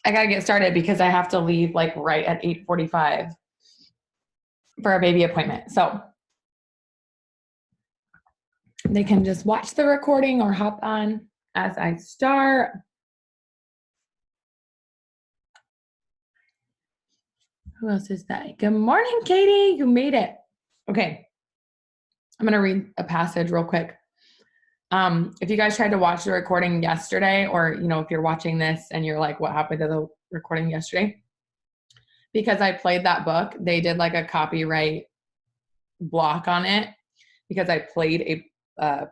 I got to get started because I have to leave like right at 8:45 for a baby appointment. So they can just watch the recording or hop on as I start. Who else is that? Good morning, Katie. You made it. Okay. I'm going to read a passage real quick. If you guys tried to watch the recording yesterday, or, if you're watching this and you're like, what happened to the recording yesterday? Because I played that book, they did like a copyright block on it because I played a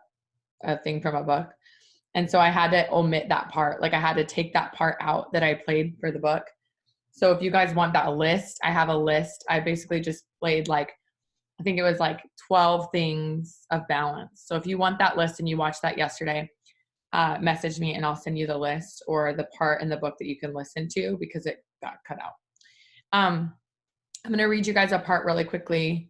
thing from a book. And so I had to omit that part. Like I had to take that part out that I played for the book. So if you guys want that list, I have a list. I basically just played I think it was 12 things of balance. So if you want that list and you watched that yesterday, message me and I'll send you the list or the part in the book that you can listen to because it got cut out. I'm going to read you guys a part really quickly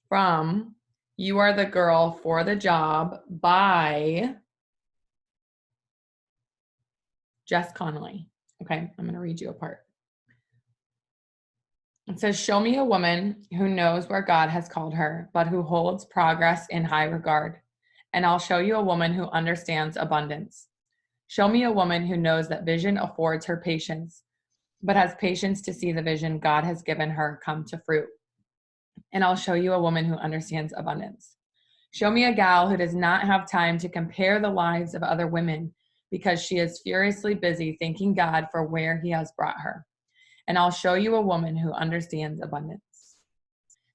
from You Are the Girl for the Job by Jess Connolly. Okay, I'm going to read you a part. It says, show me a woman who knows where God has called her, but who holds progress in high regard. And I'll show you a woman who understands abundance. Show me a woman who knows that vision affords her patience, but has patience to see the vision God has given her come to fruit. And I'll show you a woman who understands abundance. Show me a gal who does not have time to compare the lives of other women because she is furiously busy thanking God for where he has brought her. And I'll show you a woman who understands abundance.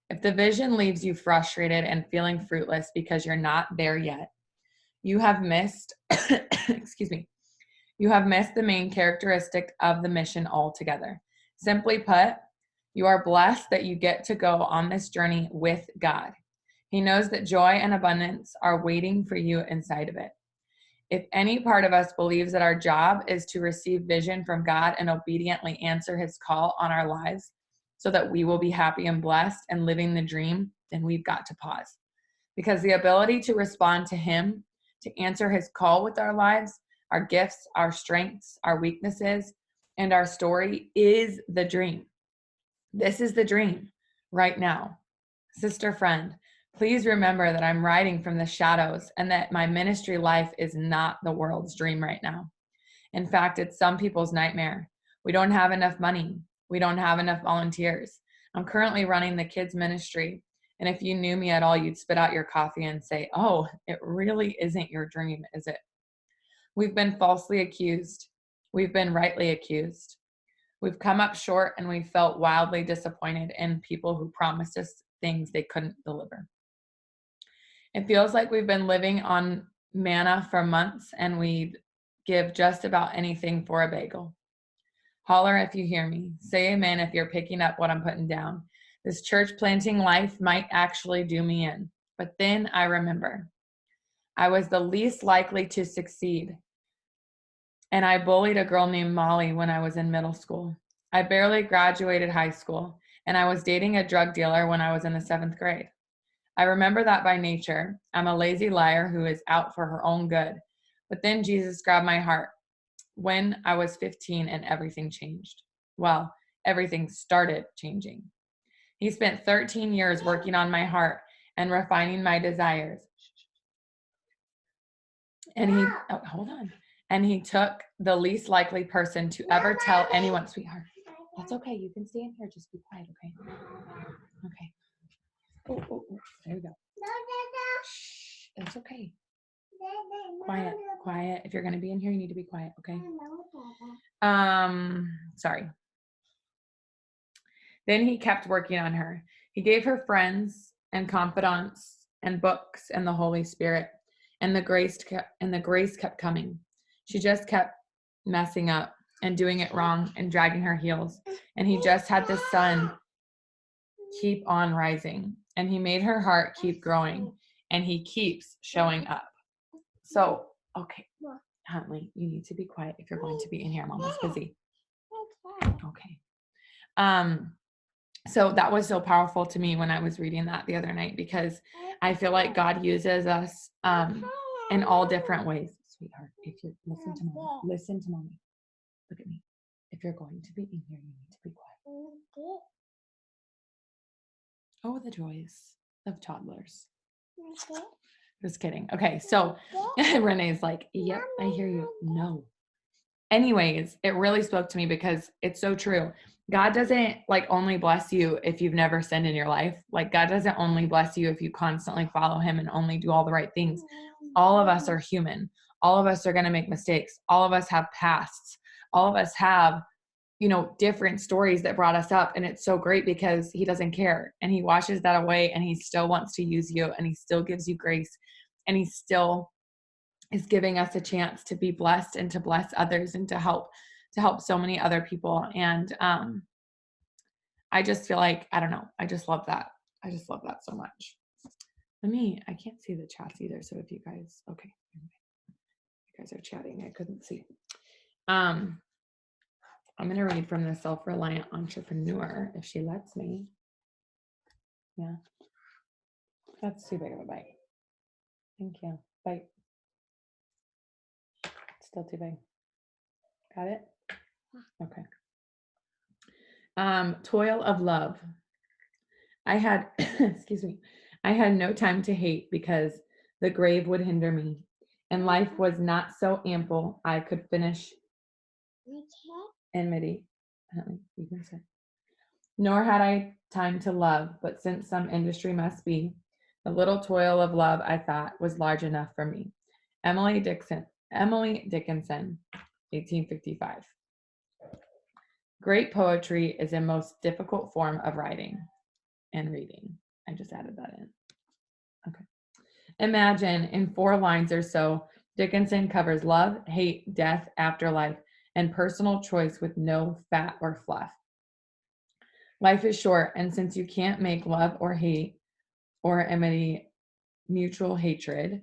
If the vision leaves you frustrated and feeling fruitless because you're not there yet, you have missed, you have missed the main characteristic of the mission altogether. Simply put, you are blessed that you get to go on this journey with God. He knows that joy and abundance are waiting for you inside of it. If any part of us believes that our job is to receive vision from God and obediently answer his call on our lives so that we will be happy and blessed and living the dream, then we've got to pause. Because the ability to respond to him, to answer his call with our lives, our gifts, our strengths, our weaknesses, and our story is the dream. This is the dream right now. Sister friend, please remember that I'm writing from the shadows and that my ministry life is not the world's dream right now. In fact, it's some people's nightmare. We don't have enough money. We don't have enough volunteers. I'm currently running the kids ministry. And if you knew me at all, you'd spit out your coffee and say, oh, it really isn't your dream, is it? We've been falsely accused. We've been rightly accused. We've come up short and we felt wildly disappointed in people who promised us things they couldn't deliver. It feels like we've been living on manna for months and we'd give just about anything for a bagel. Holler if you hear me. Say amen if you're picking up what I'm putting down. This church planting life might actually do me in. But then I remember I was the least likely to succeed. And I bullied a girl named Molly when I was in middle school. I barely graduated high school, and I was dating a drug dealer when I was in the 7th grade. I remember that by nature. I'm a lazy liar who is out for her own good. But then Jesus grabbed my heart when I was 15 and everything changed. Well, everything started changing. He spent 13 years working on my heart and refining my desires. And he took the least likely person to ever tell anyone, sweetheart, that's okay. You can stay in here. Just be quiet, okay? Okay. Oh, there we go. Shh, it's okay. Quiet. If you're going to be in here, you need to be quiet, okay? Sorry. Then he kept working on her. He gave her friends and confidants and books and the Holy Spirit, and the grace kept coming. She just kept messing up and doing it wrong and dragging her heels. And he just had the sun keep on rising, and he made her heart keep growing, and he keeps showing up. So, okay, Huntley, you need to be quiet if you're going to be in here. Mama's busy. Okay. So that was so powerful to me when I was reading that the other night, because I feel like God uses us in all different ways. Sweetheart, if you listen to mommy. Look at me. If you're going to be in here, you need to be quiet. Oh, the joys of toddlers. Just kidding. Okay, so Renee's like, yep, I hear you. No. Anyways, it really spoke to me because it's so true. God doesn't like only bless you if you've never sinned in your life. Like God doesn't only bless you if you constantly follow him and only do all the right things. All of us are human. All of us are going to make mistakes. All of us have pasts. All of us have, different stories that brought us up. And it's so great because he doesn't care and he washes that away and he still wants to use you and he still gives you grace and he still is giving us a chance to be blessed and to bless others and to help so many other people. And I just feel like, I don't know, I just love that. I just love that so much. I can't see the chats either. So if you guys, okay, you guys are chatting, I couldn't see. I'm going to read from the Self-Reliant Entrepreneur if she lets me. Yeah. That's too big of a bite. Thank you. Bite. Still too big. Got it? Okay. Toil of love. I had, excuse me, I had no time to hate because the grave would hinder me, and life was not so ample I could finish enmity. You can say. Nor had I time to love, but since some industry must be, the little toil of love I thought was large enough for me. Emily Dickinson, 1855. Great poetry is a most difficult form of writing and reading. I just added that in. Okay. Imagine in 4 lines or so, Dickinson covers love, hate, death, afterlife, and personal choice with no fat or fluff. Life is short, and since you can't make love or hate or enmity mutual hatred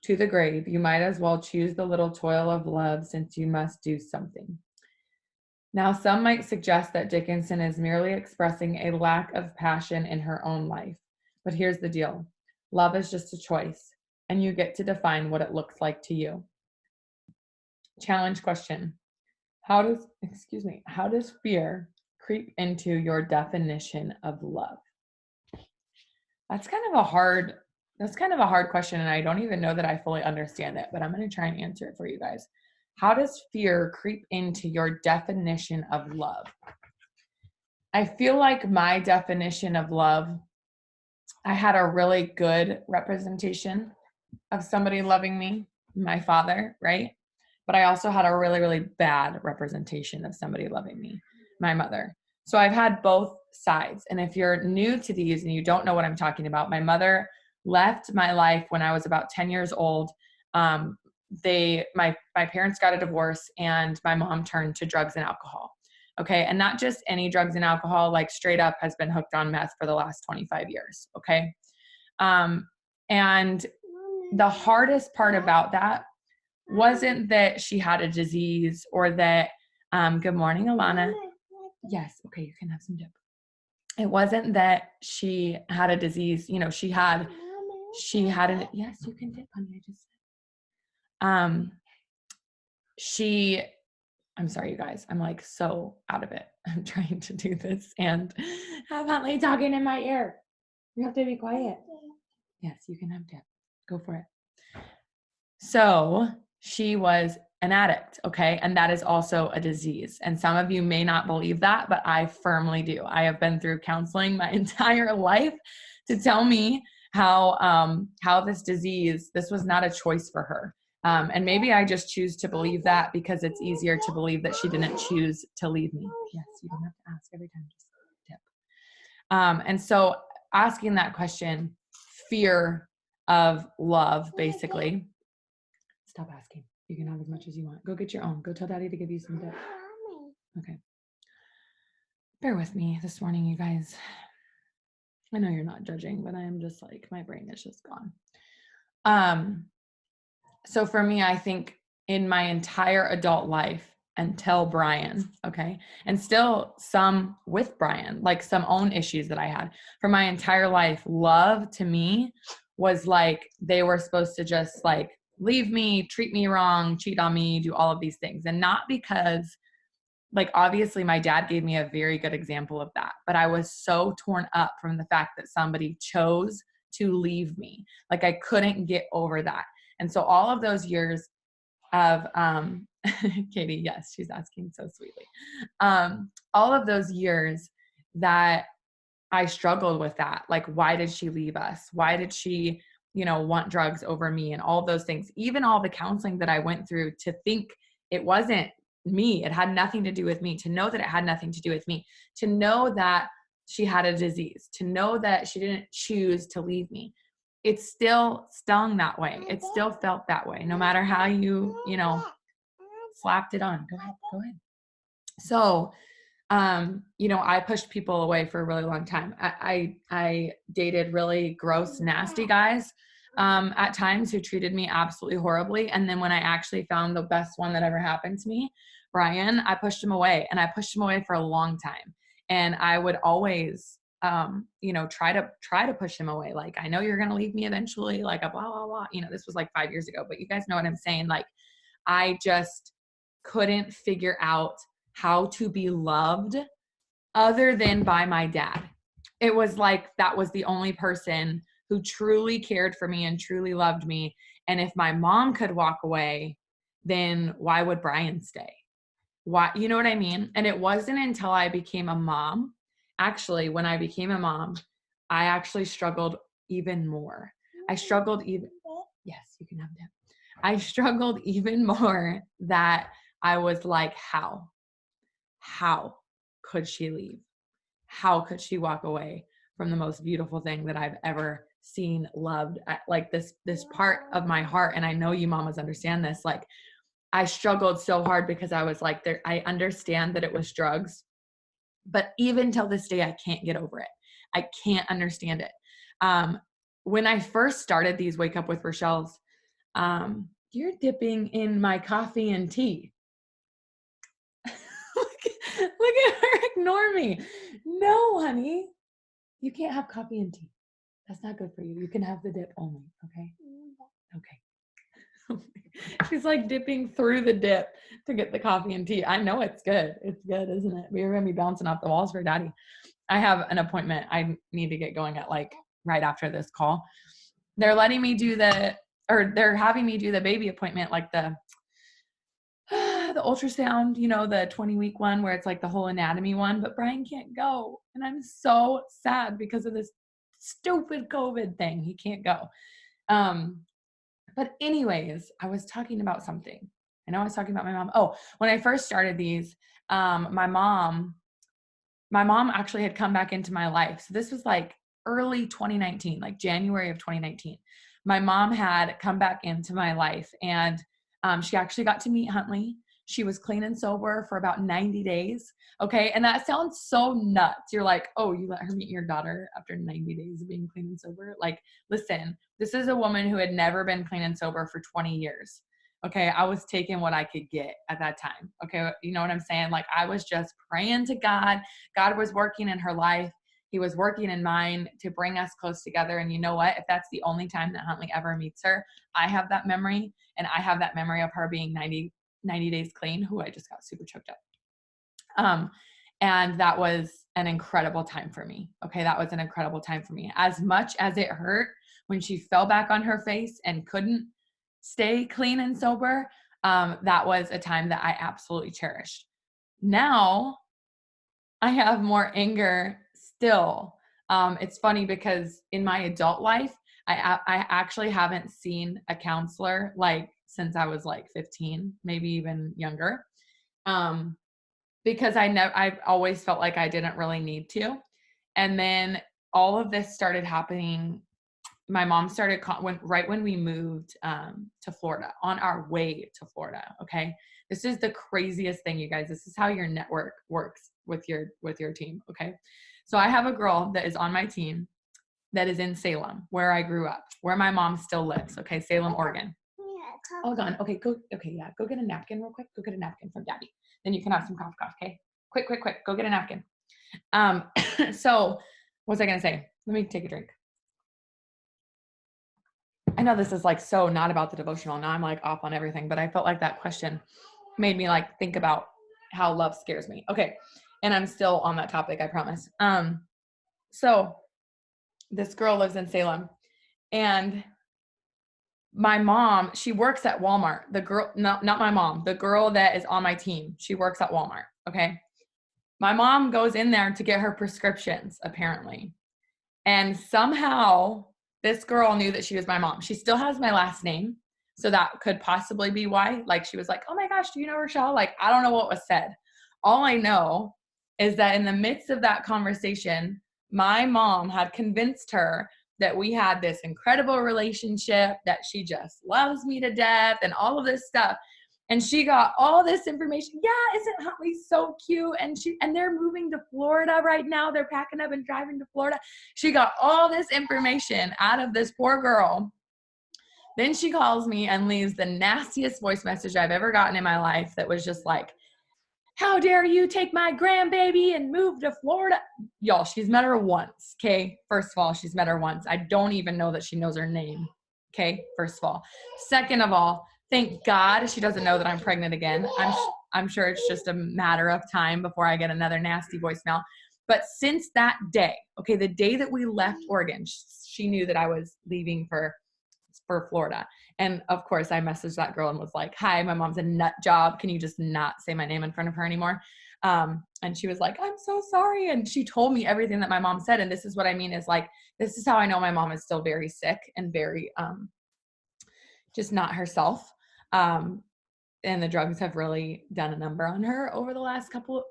to the grave, you might as well choose the little toil of love since you must do something. Now, some might suggest that Dickinson is merely expressing a lack of passion in her own life. But here's the deal. Love is just a choice, and you get to define what it looks like to you. Challenge question. How does fear creep into your definition of love? That's kind of a hard question, and I don't even know that I fully understand it, but I'm going to try and answer it for you guys. How does fear creep into your definition of love? I feel like my definition of love, I had a really good representation of somebody loving me, my father, right? But I also had a really, really bad representation of somebody loving me, my mother. So I've had both sides. And if you're new to these and you don't know what I'm talking about, my mother left my life when I was about 10 years old. My parents got a divorce and my mom turned to drugs and alcohol. Okay. And not just any drugs and alcohol, like straight up has been hooked on meth for the last 25 years. Okay. And the hardest part about that wasn't that she had a disease or that, good morning, Alana. Yes. Okay. You can have some dip. It wasn't that she had a disease. She had yes, you can dip, honey. I'm sorry, you guys. I'm like so out of it. I'm trying to do this and have Huntley talking in my ear. You have to be quiet. Yes, you can have dip. Go for it. So she was an addict, okay? And that is also a disease. And some of you may not believe that, but I firmly do. I have been through counseling my entire life to tell me how this disease, this was not a choice for her. And maybe I just choose to believe that because it's easier to believe that she didn't choose to leave me. Yes, you don't have to ask every time, just tip. And so asking that question, fear of love, basically. Stop asking. You can have as much as you want. Go get your own. Go tell Daddy to give you some dip. Okay. Bear with me this morning, you guys. I know you're not judging, but I am just like, my brain is just gone. So for me, I think in my entire adult life until Brian, okay, and still some with Brian, like some own issues that I had for my entire life, love to me was like they were supposed to just like leave me, treat me wrong, cheat on me, do all of these things. And not because like, obviously my dad gave me a very good example of that, but I was so torn up from the fact that somebody chose to leave me. Like, I couldn't get over that. And so all of those years of, Katie, yes, she's asking so sweetly. All of those years that I struggled with that, like, why did she leave us? Why did she, want drugs over me and all those things? Even all the counseling that I went through to think it wasn't me, it had nothing to do with me, to know that it had nothing to do with me, to know that she had a disease, to know that she didn't choose to leave me. It still stung that way. It still felt that way, no matter how you slapped it on. Go ahead. So, I pushed people away for a really long time. I dated really gross, nasty guys at times who treated me absolutely horribly. And then when I actually found the best one that ever happened to me, Brian, I pushed him away, and I pushed him away for a long time. And I would always, try to push him away. Like, I know you're going to leave me eventually, like a blah, blah, blah. This was like 5 years ago, but you guys know what I'm saying. Like, I just couldn't figure out how to be loved other than by my dad. It was like that was the only person who truly cared for me and truly loved me. And if my mom could walk away, then why would Brian stay? Why, you know what I mean? And it wasn't until I became a mom. Actually, when I became a mom, I actually struggled even more. Yes, you can have that. I struggled even more that I was like, how could she leave? How could she walk away from the most beautiful thing that I've ever seen, loved, like this part of my heart? And I know you mamas understand this. Like, I struggled so hard because I was like, I understand that it was drugs, but even till this day, I can't get over it. I can't understand it. When I first started these Wake Up with Rochelle's, you're dipping in my coffee and tea. Look at her ignore me. No, honey, you can't have coffee and tea. That's not good for you. You can have the dip only, okay? Okay. She's like dipping through the dip to get the coffee and tea. I know it's good. It's good, isn't it? We're going to be bouncing off the walls for daddy. I have an appointment I need to get going at like right after this call. They're letting me do they're having me do the baby appointment, like the ultrasound, the 20-week one where it's like the whole anatomy one, but Brian can't go. And I'm so sad because of this stupid COVID thing. He can't go. But anyways, I was talking about something. I know I was talking about my mom. Oh, when I first started these, my mom actually had come back into my life. So this was like early 2019, like January of 2019. My mom had come back into my life, and she actually got to meet Huntley. She was clean and sober for about 90 days. Okay. And that sounds so nuts. You're like, oh, you let her meet your daughter after 90 days of being clean and sober? Like, listen, this is a woman who had never been clean and sober for 20 years. Okay. I was taking what I could get at that time. Okay. You know what I'm saying? Like, I was just praying to God. God was working in her life. He was working in mine to bring us close together. And you know what? If that's the only time that Huntley ever meets her, I have that memory, and I have that memory of her being 90 days clean. Who I just got super choked up. And that was an incredible time for me. Okay. That was an incredible time for me. As much as it hurt when she fell back on her face and couldn't stay clean and sober, that was a time that I absolutely cherished. Now I have more anger still. It's funny because in my adult life, I actually haven't seen a counselor like since I was like 15, maybe even younger. Because I've always felt like I didn't really need to. And then all of this started happening. My mom started right when we moved to Florida, on our way to Florida. Okay. This is the craziest thing, you guys. This is how your network works with your team. Okay. So I have a girl that is on my team that is in Salem, where I grew up, where my mom still lives. Okay. Salem, Oregon. Hold on. Okay. Go get a napkin real quick. Go get a napkin from daddy. Then you can have some cough. Okay. Quick. Go get a napkin. So what was I going to say? Let me take a drink. I know this is like so not about the devotional. Now I'm like off on everything, but I felt like that question made me like think about how love scares me. Okay. And I'm still on that topic, I promise. So this girl lives in Salem, and my mom, she works at Walmart. The girl, not my mom, the girl that is on my team, she works at Walmart. Okay. My mom goes in there to get her prescriptions, apparently. And somehow this girl knew that she was my mom. She still has my last name. So that could possibly be why. Like, she was like, oh my gosh, do you know Rochelle? Like, I don't know what was said. All I know is that in the midst of that conversation, my mom had convinced her that we had this incredible relationship, that she just loves me to death and all of this stuff. And she got all this information. Yeah, isn't Huntley so cute? And they're moving to Florida right now. They're packing up and driving to Florida. She got all this information out of this poor girl. Then she calls me and leaves the nastiest voice message I've ever gotten in my life that was just like, how dare you take my grandbaby and move to Florida? Y'all, she's met her once, okay? First of all, she's met her once. I don't even know that she knows her name, okay? First of all. Second of all, thank God she doesn't know that I'm pregnant again. I'm sure it's just a matter of time before I get another nasty voicemail. But since that day, okay, the day that we left Oregon, she knew that I was leaving for Florida. And of course I messaged that girl and was like, hi, my mom's a nut job. Can you just not say my name in front of her anymore? And she was like, I'm so sorry. And she told me everything that my mom said. And this is what I mean is like, this is how I know my mom is still very sick and very, just not herself. And the drugs have really done a number on her over the last couple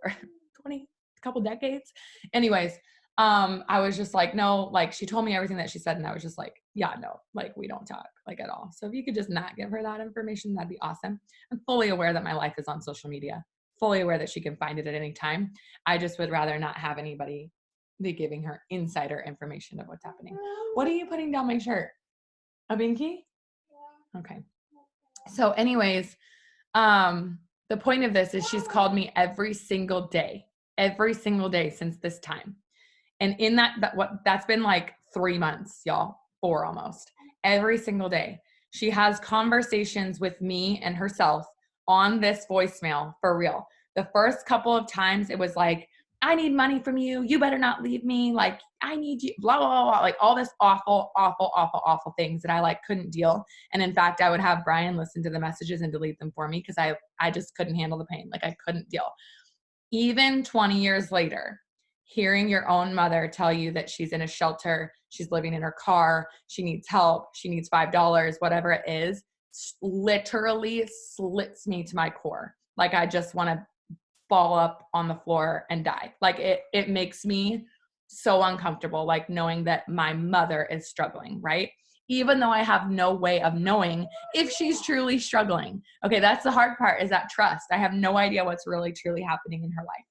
decades. Anyways, I was just like, no, like she told me everything that she said. And I was just like, yeah, no, like we don't talk like at all. So if you could just not give her that information, that'd be awesome. I'm fully aware that my life is on social media, fully aware that she can find it at any time. I just would rather not have anybody be giving her insider information of what's happening. What are you putting down my shirt? A binky? Okay. So anyways, the point of this is she's called me every single day since this time. And in that's been like 3 months, y'all, 4 almost. Every single day. She has conversations with me and herself on this voicemail for real. The first couple of times it was like, I need money from you. You better not leave me. Like, I need you, blah, blah, blah, blah. Like all this awful, awful, awful, awful things that I like couldn't deal. And in fact, I would have Brian listen to the messages and delete them for me because I just couldn't handle the pain. Like I couldn't deal. Even 20 years later, hearing your own mother tell you that she's in a shelter, she's living in her car, she needs help, she needs $5, whatever it is, literally slits me to my core. Like I just want to fall up on the floor and die. Like it makes me so uncomfortable, like knowing that my mother is struggling, right? Even though I have no way of knowing if she's truly struggling. Okay, that's the hard part, is that trust. I have no idea what's really truly happening in her life.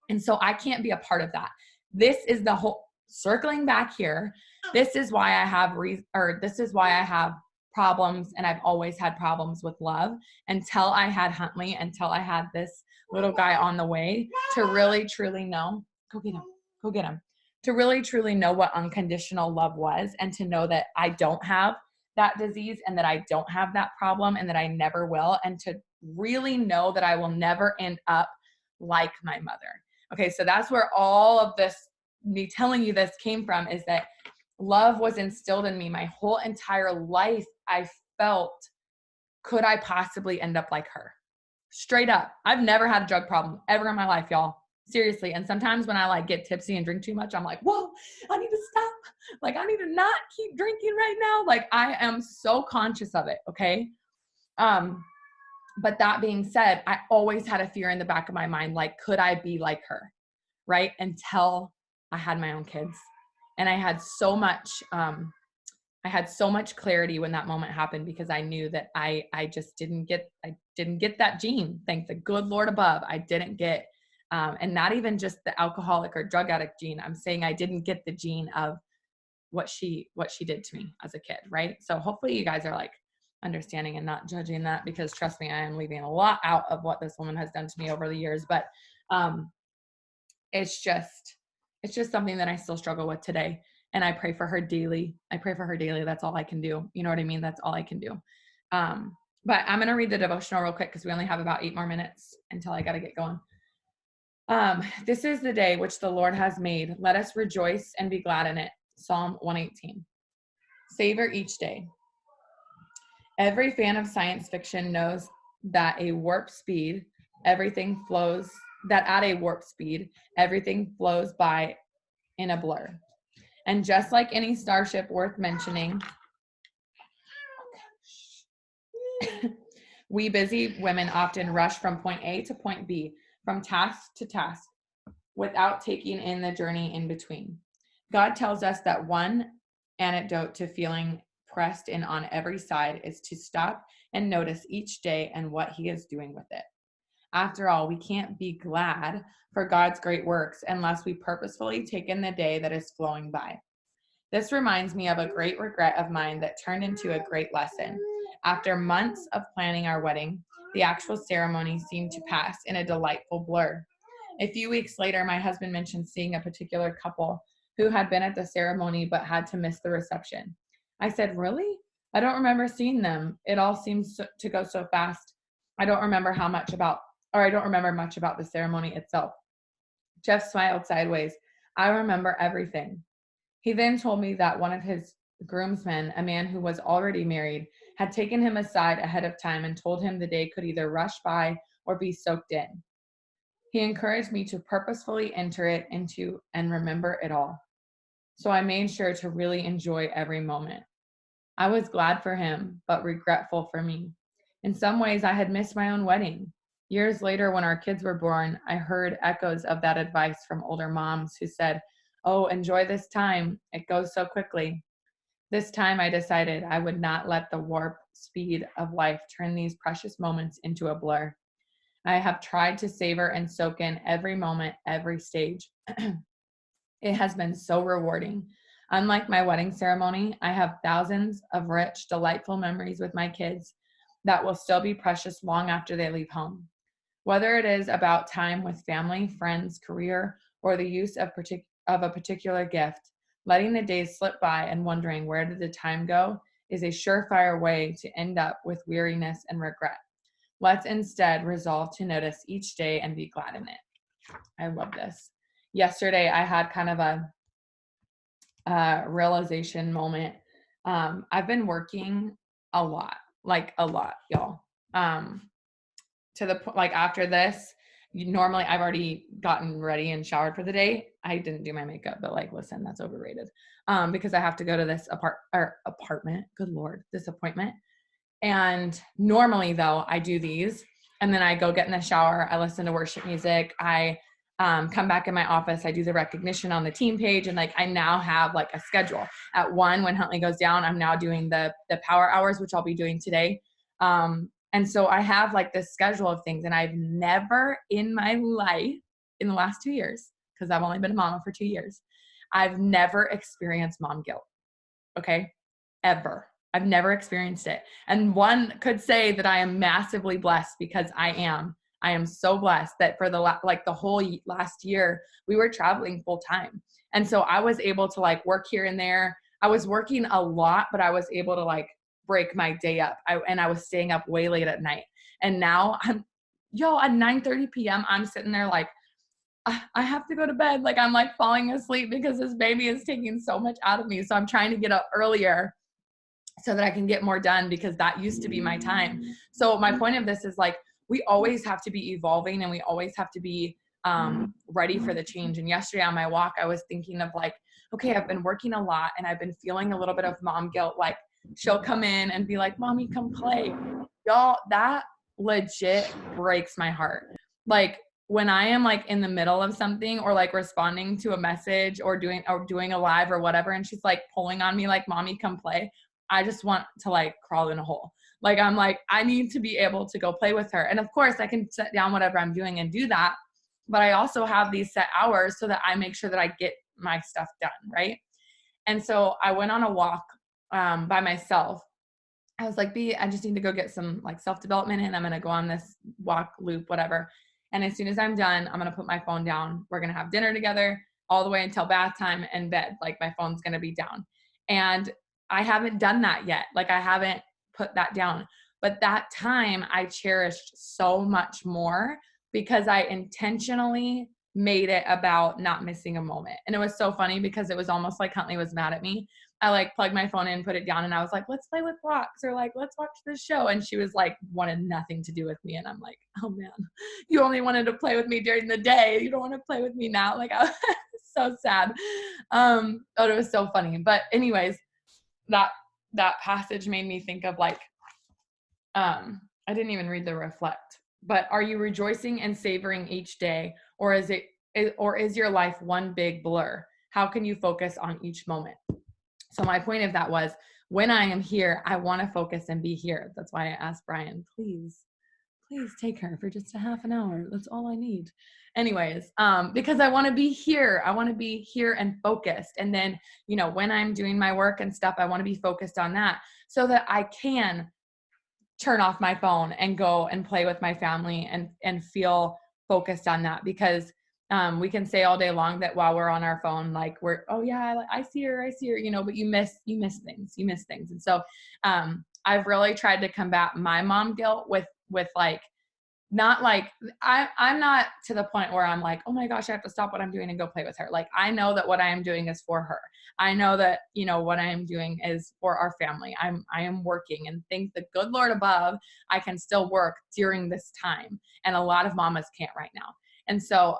And so I can't be a part of that. This is the whole circling back here. This is why I have problems, and I've always had problems with love until I had Huntley, until I had this little guy on the way to really truly know. Go get him. To really truly know what unconditional love was, and to know that I don't have that disease and that I don't have that problem and that I never will, and to really know that I will never end up like my mother. Okay, so that's where all of this, me telling you this, came from, is that love was instilled in me my whole entire life. I felt, could I possibly end up like her? Straight up. I've never had a drug problem ever in my life, y'all. Seriously. And sometimes when I like get tipsy and drink too much, I'm like, whoa, I need to stop. Like I need to not keep drinking right now. Like I am so conscious of it. Okay. But that being said, I always had a fear in the back of my mind, like, could I be like her? Right? Until I had my own kids. And I had so much clarity when that moment happened, because I knew that I didn't get that gene. Thank the good Lord above. I didn't get, and not even just the alcoholic or drug addict gene. I'm saying I didn't get the gene of what she did to me as a kid. Right? So hopefully you guys are like understanding and not judging that, because trust me, I am leaving a lot out of what this woman has done to me over the years. But, it's just something that I still struggle with today. And I pray for her daily. That's all I can do. You know what I mean? That's all I can do. But I'm going to read the devotional real quick because we only have about 8 more minutes until I got to get going. This is the day which the Lord has made. Let us rejoice and be glad in it. Psalm 118. Savor each day. Every fan of science fiction knows that at a warp speed, everything flows by in a blur. And just like any starship worth mentioning, we busy women often rush from point A to point B, from task to task, without taking in the journey in between. God tells us that one antidote to feeling pressed in on every side is to stop and notice each day and what he is doing with it. After all, we can't be glad for God's great works unless we purposefully take in the day that is flowing by. This reminds me of a great regret of mine that turned into a great lesson. After months of planning our wedding, the actual ceremony seemed to pass in a delightful blur. A few weeks later, my husband mentioned seeing a particular couple who had been at the ceremony but had to miss the reception. I said, "Really? I don't remember seeing them. It all seems to go so fast. I don't remember much about the ceremony itself." Jeff smiled sideways. "I remember everything." He then told me that one of his groomsmen, a man who was already married, had taken him aside ahead of time and told him the day could either rush by or be soaked in. He encouraged me to purposefully enter it into and remember it all. So I made sure to really enjoy every moment. I was glad for him, but regretful for me. In some ways, I had missed my own wedding. Years later, when our kids were born, I heard echoes of that advice from older moms who said, "Oh, enjoy this time. It goes so quickly." This time I decided I would not let the warp speed of life turn these precious moments into a blur. I have tried to savor and soak in every moment, every stage. It has been so rewarding. Unlike my wedding ceremony, I have thousands of rich, delightful memories with my kids that will still be precious long after they leave home. Whether it is about time with family, friends, career, or the use of a particular gift, letting the days slip by and wondering where did the time go is a surefire way to end up with weariness and regret. Let's instead resolve to notice each day and be glad in it. I love this. Yesterday, I had kind of a realization moment. I've been working a lot, y'all. To the point, like after this, normally I've already gotten ready and showered for the day. I didn't do my makeup, but like, listen, that's overrated. Because I have to go to this apartment. Good Lord, this appointment. And normally though, I do these and then I go get in the shower. I listen to worship music. I come back in my office. I do the recognition on the team page. And like, I now have like a schedule. At 1, when Huntley goes down, I'm now doing the power hours, which I'll be doing today. And so I have like this schedule of things, and I've never in my life, in the last 2 years, because I've only been a mama for 2 years, I've never experienced mom guilt. Okay. Ever. I've never experienced it. And one could say that I am massively blessed, because I am so blessed that for the whole last year, we were traveling full time. And so I was able to like work here and there. I was working a lot, but I was able to like break my day up. I was staying up way late at night. And now at 9:30 p.m., I'm sitting there like, I have to go to bed. Like I'm like falling asleep because this baby is taking so much out of me. So I'm trying to get up earlier so that I can get more done, because that used to be my time. So my point of this is like, we always have to be evolving, and we always have to be ready for the change. And yesterday on my walk, I was thinking of like, okay, I've been working a lot and I've been feeling a little bit of mom guilt. Like she'll come in and be like, "Mommy, come play." Y'all, that legit breaks my heart. Like when I am like in the middle of something, or like responding to a message, or doing a live or whatever, and she's like pulling on me like, "Mommy, come play," I just want to like crawl in a hole. Like I'm like, I need to be able to go play with her. And of course I can set down whatever I'm doing and do that. But I also have these set hours so that I make sure that I get my stuff done. Right. And so I went on a walk by myself. I was like, I just need to go get some like self-development in. I'm going to go on this walk loop, whatever. And as soon as I'm done, I'm going to put my phone down. We're going to have dinner together all the way until bath time and bed. Like my phone's going to be down. And I haven't done that yet. Like I haven't put that down. But that time I cherished so much more because I intentionally made it about not missing a moment. And it was so funny because it was almost like Huntley was mad at me. I like plugged my phone in, put it down, and I was like, let's play with blocks, or like, let's watch this show. And she was like, wanted nothing to do with me. And I'm like, oh man, you only wanted to play with me during the day. You don't want to play with me now. Like, I was so sad. But it was so funny. But anyways, that passage made me think of like, I didn't even read the reflect, but are you rejoicing and savoring each day, or is your life one big blur? How can you focus on each moment? So my point of that was, when I am here, I want to focus and be here. That's why I asked Brian, please take her for just a half an hour. That's all I need. Anyways, because I want to be here. I want to be here and focused. And then, when I'm doing my work and stuff, I want to be focused on that so that I can turn off my phone and go and play with my family and feel focused on that. Because we can say all day long that while we're on our phone, like oh yeah, I see her, but you miss things. And so I've really tried to combat my mom guilt with like, not like, I'm not to the point where I'm like, oh my gosh, I have to stop what I'm doing and go play with her. Like, I know that what I am doing is for her. I know that, what I am doing is for our family. I am working, and thank the good Lord above, I can still work during this time. And a lot of mamas can't right now. And so,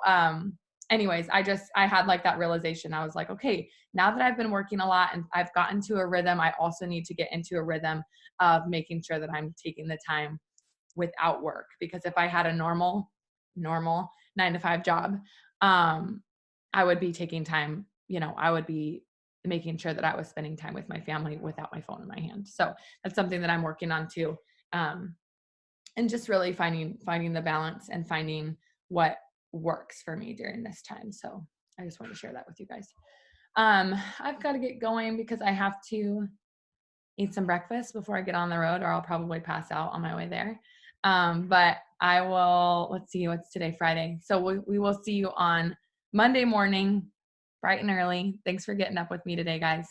anyways, I had like that realization. I was like, okay, now that I've been working a lot and I've gotten to a rhythm, I also need to get into a rhythm of making sure that I'm taking the time without work. Because if I had a normal 9-to-5 job, I would be taking time, I would be making sure that I was spending time with my family without my phone in my hand. So that's something that I'm working on too. And just really finding the balance and finding what works for me during this time. So I just wanted to share that with you guys. I've got to get going because I have to eat some breakfast before I get on the road, or I'll probably pass out on my way there. But I will, let's see, what's today, Friday. So we will see you on Monday morning, bright and early. Thanks for getting up with me today, guys.